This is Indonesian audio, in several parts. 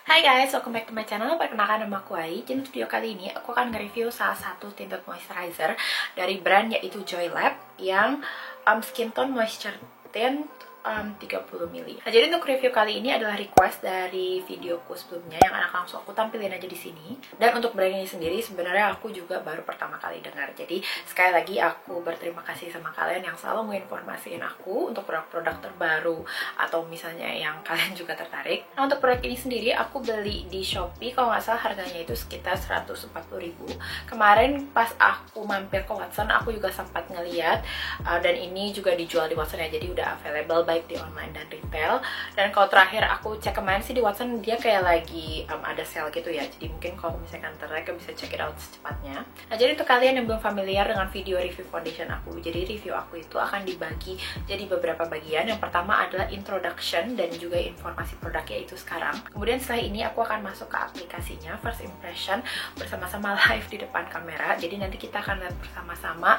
Hai guys, welcome back to my channel. Perkenalkan nama aku Ai. Jadi untuk video kali ini aku akan nge-review salah satu tinted moisturizer dari brand yaitu JoyLab yang skin tone moisture tint 30 ml. Nah, jadi untuk review kali ini adalah request dari videoku sebelumnya yang akan langsung aku tampilin aja di sini. Dan untuk brand ini sendiri sebenarnya aku juga baru pertama kali dengar. Jadi sekali lagi aku berterima kasih sama kalian yang selalu menginformasiin aku untuk produk-produk terbaru atau misalnya yang kalian juga tertarik. Nah, untuk produk ini sendiri aku beli di Shopee, kalau nggak salah harganya itu sekitar 140.000. Kemarin pas aku mampir ke Watson aku juga sempat ngeliat dan ini juga dijual di Watson ya, jadi udah available baik di online dan retail. Dan kalau terakhir aku cek kemarin sih di Watson dia kayak lagi ada sale gitu ya, jadi mungkin kalau misalkan tertarik bisa check it out secepatnya. Nah, jadi untuk kalian yang belum familiar dengan video review foundation aku, jadi review aku itu akan dibagi jadi beberapa bagian. Yang pertama adalah introduction dan juga informasi produknya itu sekarang. Kemudian setelah ini aku akan masuk ke aplikasinya, first impression, bersama-sama live di depan kamera. Jadi nanti kita akan lihat bersama-sama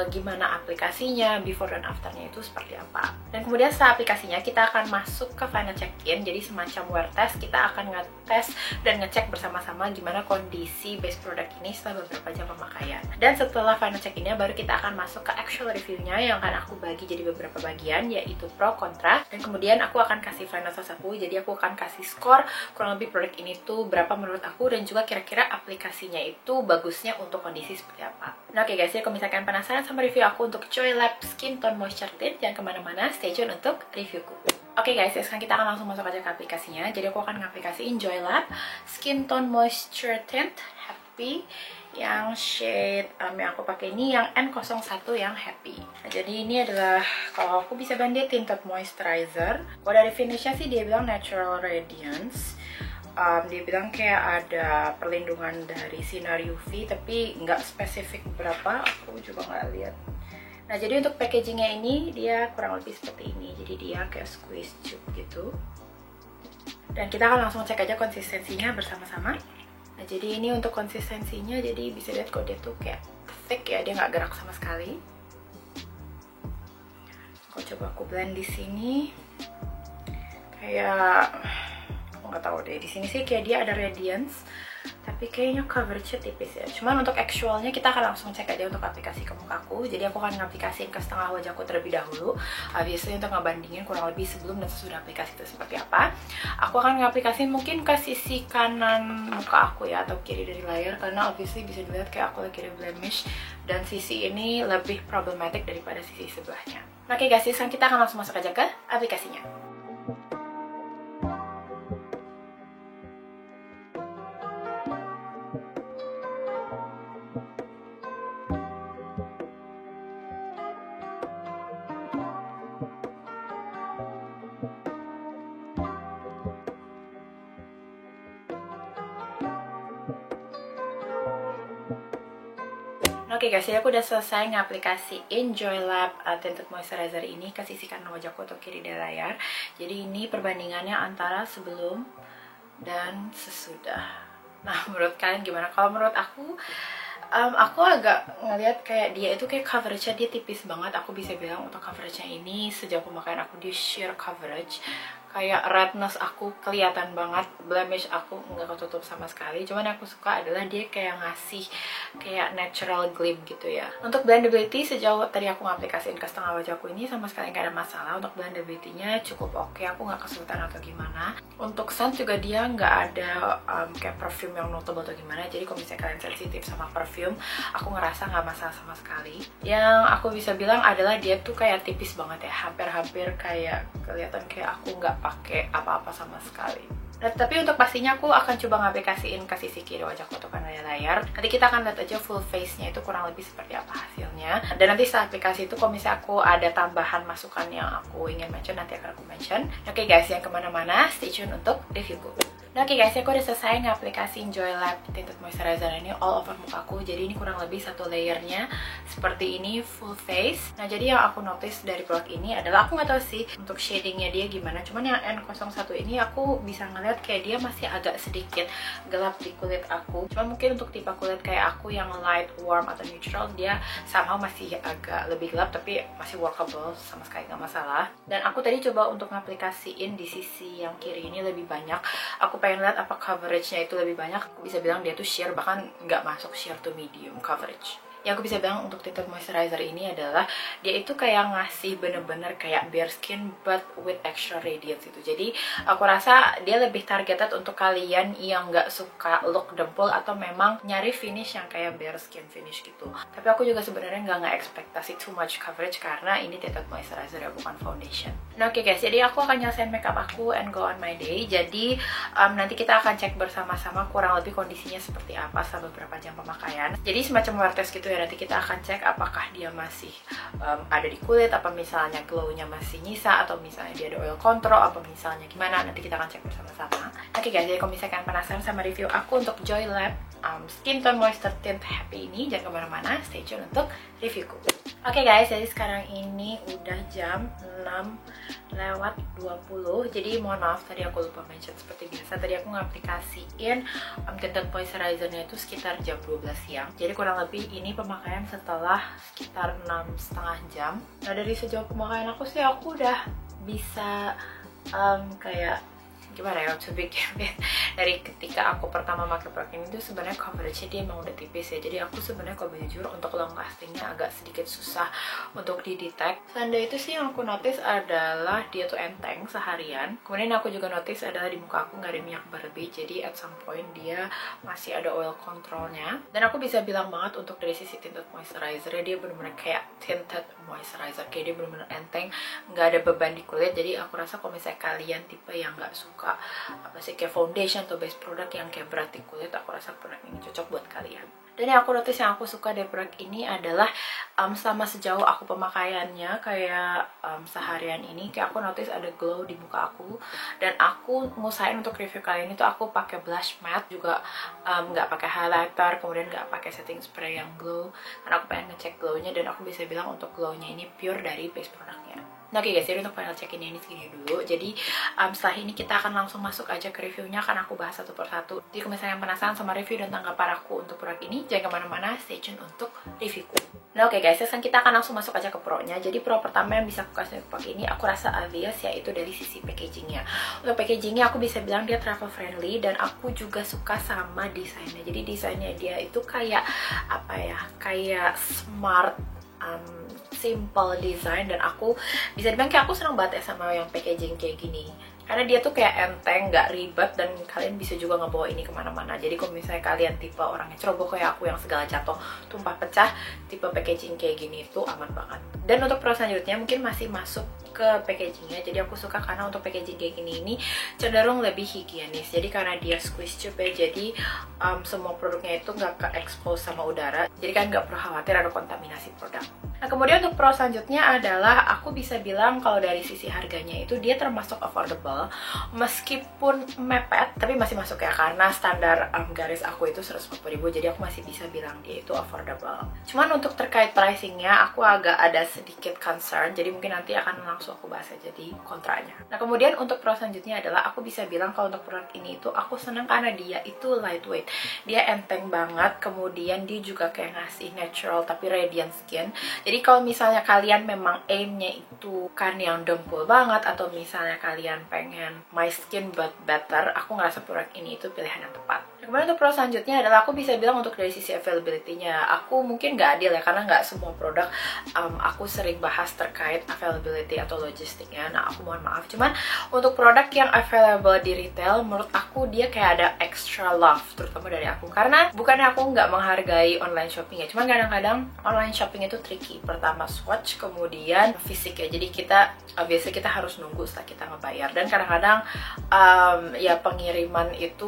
gimana aplikasinya, before dan afternya itu seperti apa. Dan kemudian setelah aplikasinya kita akan masuk ke final check-in, jadi semacam wear test. Kita akan ngetes dan ngecek bersama-sama gimana kondisi base product ini setelah beberapa jam pemakaian. Dan setelah final check-innya baru kita akan masuk ke actual reviewnya yang akan aku bagi jadi beberapa bagian, yaitu pro, kontra, dan kemudian aku akan kasih final thoughts aku. Jadi aku akan kasih skor kurang lebih produk ini tuh berapa menurut aku, dan juga kira-kira aplikasinya itu bagusnya untuk kondisi seperti apa. Nah oke guys, ya kalau misalkan penasaran sama review aku untuk JoyLab Skin Tone Moisture Tint, jangan kemana-mana, stay tune untuk reviewku. Oke guys, ya sekarang kita akan langsung masuk aja ke aplikasinya. Jadi aku akan ngaplikasiin JoyLab Skin Tone Moisture Tint Happy yang shade yang aku pakai ini yang N01 yang Happy. Nah, jadi ini adalah, kalau aku bisa banding, tinted moisturizer. Kalau dari finishnya sih dia bilang natural radiance. Dia bilang kayak ada perlindungan dari sinar UV, tapi nggak spesifik berapa, aku juga nggak lihat. Nah, jadi untuk packagingnya ini dia kurang lebih seperti ini. Jadi dia kayak squeeze tube gitu. Dan kita akan langsung cek aja konsistensinya bersama-sama. Nah, jadi ini untuk konsistensinya, jadi bisa lihat kok dia tuh kayak thick ya, dia nggak gerak sama sekali. Aku coba aku blend di sini, kayak aku nggak tahu deh, di sini sih kayak dia ada radiance, tapi kayaknya coverage-nya tipis ya. Cuman untuk actualnya kita akan langsung cek aja untuk aplikasi ke mukaku. Jadi aku akan ngaplikasiin ke setengah wajahku terlebih dahulu. Biasanya untuk ngebandingin kurang lebih sebelum dan sesudah aplikasi itu seperti apa. Aku akan ngaplikasiin mungkin ke sisi kanan muka aku ya, atau kiri dari layar, karena obviously bisa dilihat kayak aku lagi ada blemish, dan sisi ini lebih problematic daripada sisi sebelahnya. Oke guys, sekarang kita akan langsung masuk aja ke aplikasinya. Oke guys, jadi aku udah selesai ngaplikasiin JoyLab Tinted Moisturizer ini ke sisi kanan wajahku atau kiri dari layar. Jadi ini perbandingannya antara sebelum dan sesudah. Nah, menurut kalian gimana? Kalau menurut aku agak ngelihat kayak dia itu kayak coverage-nya dia tipis banget. Aku bisa bilang untuk coverage-nya ini sejauh pemakaian aku dia sheer coverage. Kayak redness aku kelihatan banget, blemish aku nggak ketutup sama sekali. Cuman yang aku suka adalah dia kayak ngasih kayak natural gleam gitu ya. Untuk blendability sejauh tadi aku ngaplikasiin ke setengah wajahku ini sama sekali nggak ada masalah. Untuk blendability-nya cukup oke, aku nggak kesulitan atau gimana. Untuk scent juga dia nggak ada kayak perfume yang notable atau gimana. Jadi kalau misalnya kalian sensitif sama perfume, aku ngerasa nggak masalah sama sekali. Yang aku bisa bilang adalah dia tuh kayak tipis banget ya, hampir-hampir kayak kelihatan kayak aku nggak pakai apa-apa sama sekali. Nah, tapi untuk pastinya aku akan coba ngaplikasiin ke sisi kiri wajahku atau kanan layar. Nanti kita akan lihat aja full face-nya itu kurang lebih seperti apa hasilnya. Dan nanti setelah aplikasi itu kalau misalnya aku ada tambahan masukan yang aku ingin mention, nanti akan aku mention. Oke guys, yang kemana-mana stay tune untuk reviewku. Nah oke guys, aku udah selesai ngaplikasiin JoyLab Tinted Moisturizer ini all over mukaku. Jadi ini kurang lebih satu layernya seperti ini, full face. Nah jadi yang aku notice dari produk ini adalah, aku nggak tahu sih untuk shadingnya dia gimana, cuman yang N01 ini aku bisa ngeliat kayak dia masih agak sedikit gelap di kulit aku. Cuma mungkin untuk tipe kulit kayak aku yang light, warm, atau neutral, dia somehow masih agak lebih gelap, tapi masih workable, sama sekali nggak masalah. Dan aku tadi coba untuk ngaplikasiin di sisi yang kiri ini lebih banyak. Aku pengen lihat apa coveragenya itu lebih banyak, aku bisa bilang dia tuh sheer, bahkan nggak masuk sheer to medium coverage. Yang aku bisa bilang untuk tinted moisturizer ini adalah dia itu kayak ngasih bener-bener kayak bare skin but with extra radiance gitu. Jadi aku rasa dia lebih targeted untuk kalian yang nggak suka look dempul atau memang nyari finish yang kayak bare skin finish gitu. Tapi aku juga sebenarnya nggak ekspektasi too much coverage karena ini tinted moisturizer ya, bukan foundation. Nah oke guys, jadi aku akan nyelesain makeup aku and go on my day. Jadi nanti kita akan cek bersama-sama kurang lebih kondisinya seperti apa selama beberapa jam pemakaian. Jadi semacam wear test gitu ya. Nanti kita akan cek apakah dia masih ada di kulit, apa misalnya glow-nya masih nyisa, atau misalnya dia ada oil control, apa misalnya gimana, nanti kita akan cek bersama-sama. Oke guys, jadi kalau misalnya kalian penasaran sama review aku untuk JoyLab Skin Tone Moisture Tint Happy ini, jangan kemana-mana, stay tune untuk reviewku. Oke guys, jadi sekarang ini udah jam 6:20. Jadi mohon maaf tadi aku lupa mention seperti biasa. Tadi aku ngaplikasiin tinted moisturizer-nya itu sekitar jam 12 siang. Jadi kurang lebih ini pemakaian setelah sekitar 6,5 jam. Nah dari sejauh pemakaian aku sih aku udah bisa kayak gimana ya, to begin with, dari ketika aku pertama pakai produk ini tuh sebenarnya coveragenya dia emang udah tipis ya. Jadi aku sebenarnya kalau jujur untuk long lastingnya agak sedikit susah untuk didetect. Selain itu sih yang aku notice adalah dia tuh enteng seharian. Kemudian aku juga notice adalah di muka aku nggak ada minyak berlebih, jadi at some point dia masih ada oil controlnya. Dan aku bisa bilang banget untuk dari sisi tinted moisturizer dia bener-bener kayak tinted moisturizer, kayak dia bener-bener enteng, nggak ada beban di kulit. Jadi aku rasa kalau misalnya kalian tipe yang nggak suka apa sih kayak foundation atau base produk yang kayak berat di kulit, aku rasa produk ini cocok buat kalian. Dan yang aku notice yang aku suka dari produk ini adalah selama sejauh aku pemakaiannya kayak seharian ini, kayak aku notice ada glow di muka aku. Dan aku ngusahain untuk review kali ini tuh aku pakai blush matte juga, nggak pakai highlighter, kemudian nggak pakai setting spray yang glow karena aku pengen ngecek glownya. Dan aku bisa bilang untuk glownya ini pure dari base produknya. Nah oke guys, jadi untuk final check ini segini dulu. Jadi setelah ini kita akan langsung masuk aja ke reviewnya, karena aku bahas satu persatu. Jadi kalau misalnya penasaran sama review dan tanggapan aku untuk produk ini, jangan kemana-mana, stay tune untuk reviewku. Nah oke guys, sekarang kita akan langsung masuk aja ke pro-nya. Jadi pro pertama yang bisa aku kasih untuk produk ini, aku rasa obvious, yaitu dari sisi packagingnya. Untuk packagingnya aku bisa bilang dia travel friendly, dan aku juga suka sama desainnya. Jadi desainnya dia itu kayak apa ya, kayak smart, simple design. Dan aku bisa dibilang kayak aku senang banget ya sama yang packaging kayak gini, karena dia tuh kayak enteng, nggak ribet, dan kalian bisa juga ngebawa ini kemana-mana. Jadi kalau misalnya kalian tipe orang yang ceroboh kayak aku yang segala jatuh tumpah pecah, tipe packaging kayak gini itu aman banget. Dan untuk pro selanjutnya mungkin masih masuk ke packagingnya. Jadi aku suka karena untuk packaging kayak gini ini cenderung lebih higienis. Jadi karena dia squeeze tube ya, jadi semua produknya itu nggak ke-expose sama udara, jadi kan nggak perlu khawatir ada kontaminasi produk. Nah kemudian untuk pro selanjutnya adalah aku bisa bilang kalau dari sisi harganya itu dia termasuk affordable, meskipun mepet tapi masih masuk ya, karena standar garis aku itu 140.000, jadi aku masih bisa bilang dia itu affordable. Cuman untuk terkait pricingnya aku agak ada sedikit concern, jadi mungkin nanti akan langsung aku bahas aja di kontranya. Nah kemudian untuk pro selanjutnya adalah aku bisa bilang kalau untuk produk ini itu aku senang karena dia itu lightweight, dia enteng banget, kemudian dia juga kayak ngasih natural tapi radiant skin. Jadi kalau misalnya kalian memang aimnya itu kan yang dempul banget, atau misalnya kalian pengen my skin but better, aku ngerasa produk ini itu pilihan yang tepat. Kemudian untuk pro selanjutnya adalah aku bisa bilang untuk dari sisi availability-nya, aku mungkin nggak adil ya, karena nggak semua produk aku sering bahas terkait availability atau logistiknya. Nah aku mohon maaf, cuman untuk produk yang available di retail, menurut aku dia kayak ada extra love, terutama dari aku. Karena bukannya aku nggak menghargai online shopping ya, cuman kadang-kadang online shopping itu tricky. Pertama swatch, kemudian fisik ya, jadi kita biasanya kita harus nunggu setelah kita ngebayar. Dan kadang-kadang ya pengiriman itu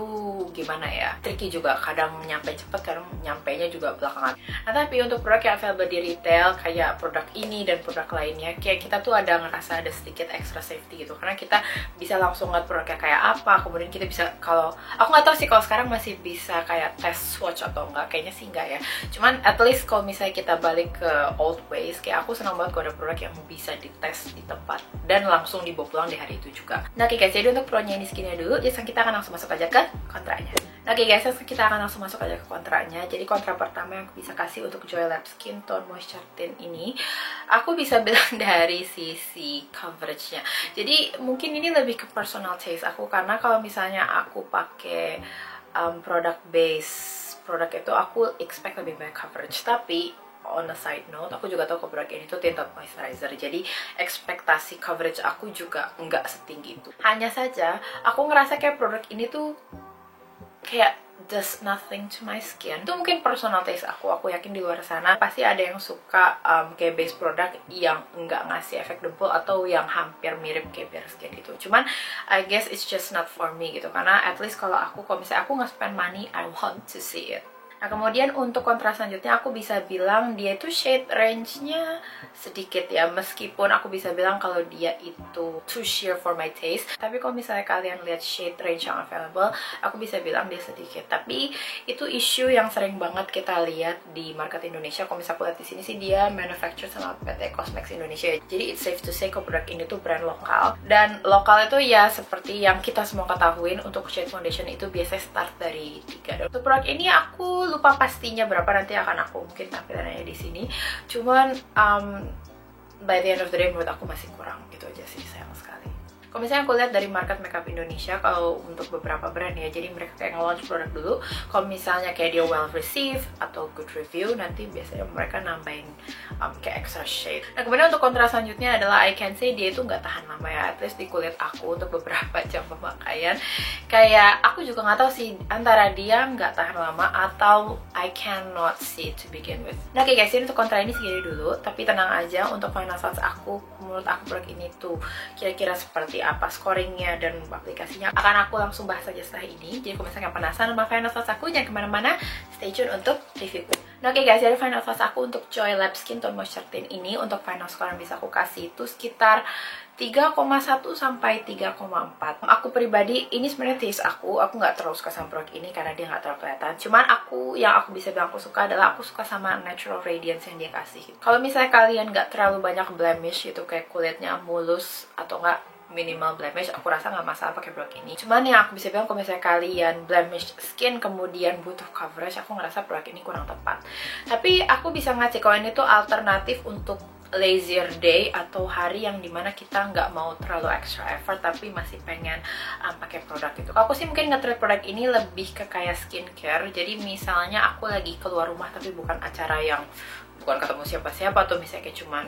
gimana ya, tricky juga, kadang nyampe cepet, kadang nyampainya juga belakangan. Nah tapi untuk produk yang available di retail kayak produk ini dan produk lainnya, kayak kita tuh ada ngerasa ada sedikit extra safety gitu, karena kita bisa langsung lihat produknya kayak apa. Kemudian kita bisa, kalau aku nggak tahu sih kalau sekarang masih bisa kayak test swatch atau enggak, kayaknya sih enggak ya. Cuman at least kalau misalnya kita balik ke old ways, kayak aku senang banget kalau ada produk yang bisa dites di tempat dan langsung dibawa pulang di hari itu juga. Nah oke guys, jadi untuk pro-nya ini segini dulu, jadi kita akan langsung masuk aja ke kontranya. Oke guys, kita akan langsung masuk aja ke kontranya. Jadi kontra pertama yang aku bisa kasih untuk JoyLab Skin Tone Moisture Tint ini, aku bisa bilang dari sisi coveragenya. Jadi mungkin ini lebih ke personal taste aku, karena kalau misalnya aku pakai produk base, produk itu aku expect lebih banyak coverage. Tapi on a side note, aku juga tahu produk ini tuh tinted moisturizer, jadi ekspektasi coverage aku juga nggak setinggi itu. Hanya saja aku ngerasa kayak produk ini tuh kayak does nothing to my skin. Itu mungkin personal taste aku yakin di luar sana pasti ada yang suka kayak base produk yang nggak ngasih efek dempul atau yang hampir mirip kayak bare skin gitu. Cuman I guess it's just not for me gitu, karena at least kalau misalnya aku nggak spend money, I want to see it. Nah kemudian untuk kontras selanjutnya aku bisa bilang dia itu shade range-nya sedikit ya, meskipun aku bisa bilang kalau dia itu too sheer for my taste. Tapi kalau misalnya kalian lihat shade range yang available, aku bisa bilang dia sedikit. Tapi itu isu yang sering banget kita lihat di market Indonesia. Kalau misalnya aku lihat di sini sih dia manufactured sama PT Cosmex Indonesia. Jadi it's safe to say kalau produk ini tuh brand lokal. Dan lokal itu ya seperti yang kita semua ketahuin, untuk shade foundation itu biasanya start dari $3. Untuk produk ini aku lupa pastinya berapa, nanti akan aku mungkin tampilannya di sini. Cuman by the end of the day menurut aku masih kurang, gitu aja sih, sayang sekali. Kalau misalnya aku lihat dari market makeup Indonesia, kalau untuk beberapa brand ya, jadi mereka kayak nge-launch produk dulu. Kalau misalnya kayak dia well received atau good review, nanti biasanya mereka nambahin kayak extra shade. Nah kemudian untuk kontras selanjutnya adalah I can say dia itu nggak tahan lama ya, at least di kulit aku untuk beberapa jam pemakaian. Kayak aku juga nggak tahu sih antara dia nggak tahan lama atau I cannot see to begin with. Nah oke guys, ini untuk kontra ini segini dulu, tapi tenang aja, untuk final thoughts aku, menurut aku produk ini tuh kira-kira seperti apa scoringnya dan aplikasinya akan aku langsung bahas aja setelah ini. Jadi kalau misalnya penasaran sama final thoughts aku, jangan kemana-mana, stay tune untuk reviewku. Nah oke guys, jadi final thoughts aku untuk JoyLab Skin Tone Moisture Tint ini, untuk final score yang bisa aku kasih itu sekitar 3,1 sampai 3,4. Aku pribadi, ini sebenarnya taste aku nggak terlalu suka sama produk ini karena dia nggak terlalu kelihatan. Cuman yang aku bisa bilang aku suka adalah aku suka sama natural radiance yang dia kasih. Kalau misalnya kalian nggak terlalu banyak blemish gitu, kayak kulitnya mulus atau nggak minimal blemish, aku rasa nggak masalah pakai produk ini. Cuman yang aku bisa bilang, kalau misalnya kalian blemish skin kemudian butuh coverage, aku ngerasa produk ini kurang tepat. Tapi aku bisa ngasih kalau ini tuh alternatif untuk lazier day atau hari yang dimana kita nggak mau terlalu extra effort tapi masih pengen pakai produk itu. Aku sih mungkin nge-treat produk ini lebih ke kayak skincare. Jadi misalnya aku lagi keluar rumah tapi bukan acara yang bukan ketemu siapa-siapa, atau misalnya kayak cuman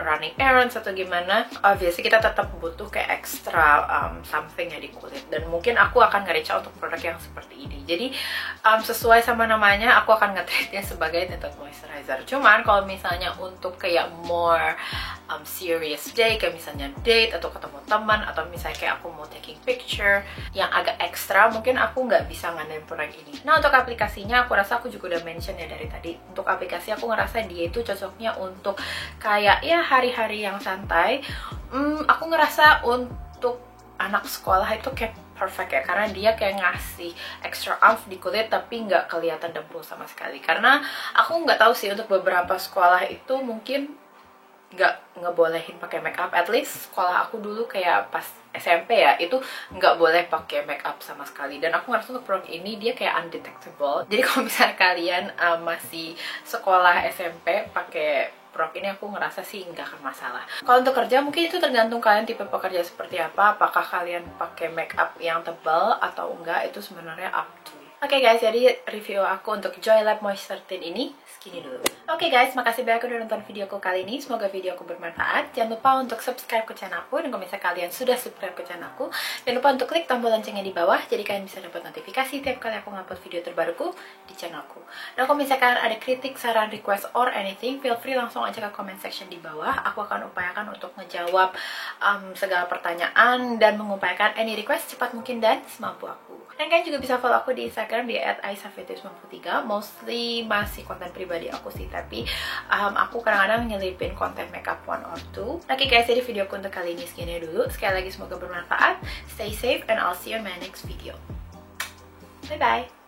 running errands atau gimana, obviously kita tetap butuh kayak extra something ya di kulit, dan mungkin aku akan nge-reach out untuk produk yang seperti ini. Jadi sesuai sama namanya, aku akan nge-treatnya sebagai tinted moisturizer. Cuman kalau misalnya untuk kayak more serious day, kayak misalnya date atau ketemu teman, atau misalnya kayak aku mau taking picture yang agak ekstra, mungkin aku nggak bisa ngandalin produk ini. Nah untuk aplikasinya, aku rasa aku juga udah mention ya dari tadi. Untuk aplikasi aku ngerasa dia itu cocoknya untuk kayak ya hari-hari yang santai. Aku ngerasa untuk anak sekolah itu kayak perfect ya, karena dia kayak ngasih extra oomph di kulit tapi nggak kelihatan dempul sama sekali. Karena aku nggak tahu sih, untuk beberapa sekolah itu mungkin nggak ngebolehin pakai makeup. At least sekolah aku dulu kayak pas SMP ya, itu nggak boleh pakai makeup sama sekali. Dan aku ngerasa untuk produk ini dia kayak undetectable. Jadi kalau misalnya kalian masih sekolah SMP pakai produk ini, aku ngerasa sih nggak akan masalah. Kalau untuk kerja mungkin itu tergantung kalian tipe pekerja seperti apa. Apakah kalian pakai makeup yang tebal atau enggak, itu sebenarnya up to you. Oke guys, jadi review aku untuk JoyLab Moisture Tint ini segini dulu. Oke guys, makasih banyak udah nonton videoku kali ini. Semoga videoku bermanfaat. Jangan lupa untuk subscribe ke channel aku, dan kalau misalnya kalian sudah subscribe ke channel aku, jangan lupa untuk klik tombol loncengnya di bawah, jadi kalian bisa dapat notifikasi tiap kali aku ngupload video terbaruku di channelku. Dan kalau misalnya kalian ada kritik, saran, request, or anything, feel free langsung aja ke comment section di bawah. Aku akan upayakan untuk ngejawab segala pertanyaan dan mengupayakan any request cepat mungkin dan semampu aku. Dan kalian juga bisa follow aku di Instagram di @aisafetis93. Mostly masih konten pribadi aku sih, tapi aku kadang-kadang nyelipin konten makeup 1 or 2. Oke guys, jadi videoku untuk kali ini segini dulu. Sekali lagi semoga bermanfaat. Stay safe and I'll see you in my next video. Bye bye.